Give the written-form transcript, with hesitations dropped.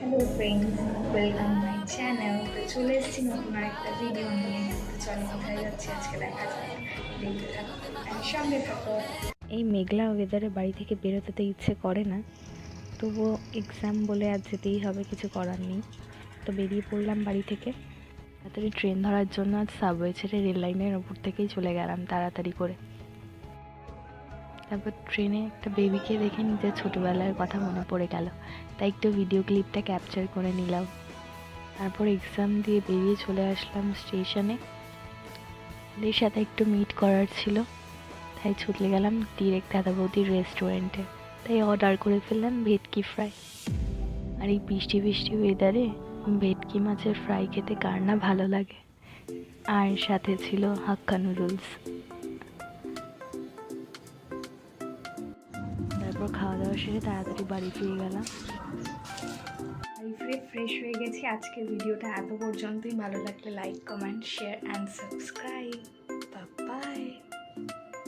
Hello friends, welcome my channel. তো চলে এসেছি নতুন আরেকটা ভিডিও নিয়ে। তো চলো কোথায় যাচ্ছি আজকে দেখা যাক, দেখতে থাকো আর সঙ্গে থাকো। এই মেঘলা ওয়েদারে বাড়ি থেকে বেরোতে তো ইচ্ছে করে না, তবুও এক্সাম বলে আজ যেতেই হবে, কিছু করার নেই। তো বেরিয়ে পড়লাম বাড়ি থেকে। তাড়াতাড়ি ট্রেন ধরার জন্য আজ সাবওয়ে ছেড়ে রেল লাইনের ওপর থেকেই চলে গেলাম তাড়াতাড়ি করে। তারপর ট্রেনে একটা বেবিকে দেখে নিজের ছোটোবেলার কথা মনে পড়ে গেল, তাই একটু ভিডিও ক্লিপটা ক্যাপচার করে নিলাম। তারপর এক্সাম দিয়ে বেরিয়ে চলে আসলাম স্টেশনে। ওদের সাথে একটু মিট করার ছিল, তাই ছুটে গেলাম ডিরেক্ট দাদা বৌদির রেস্টুরেন্টে। তাই অর্ডার করে ফেললাম ভেটকি ফ্রাই। আর এই বৃষ্টি বৃষ্টি ওয়েদারে ভেটকি মাছের ফ্রাই খেতে কার না ভালো লাগে। আর সাথে ছিল হাক্কা নুডলস। তারপর খাওয়া দাওয়া সেরে তাড়াতাড়ি বাড়ি ফিরে গেলাম। বাড়ি ফিরে ফ্রেশ হয়ে গেছি। আজকের ভিডিওটা এত পর্যন্তই। ভালো লাগলে like, comment, share and subscribe.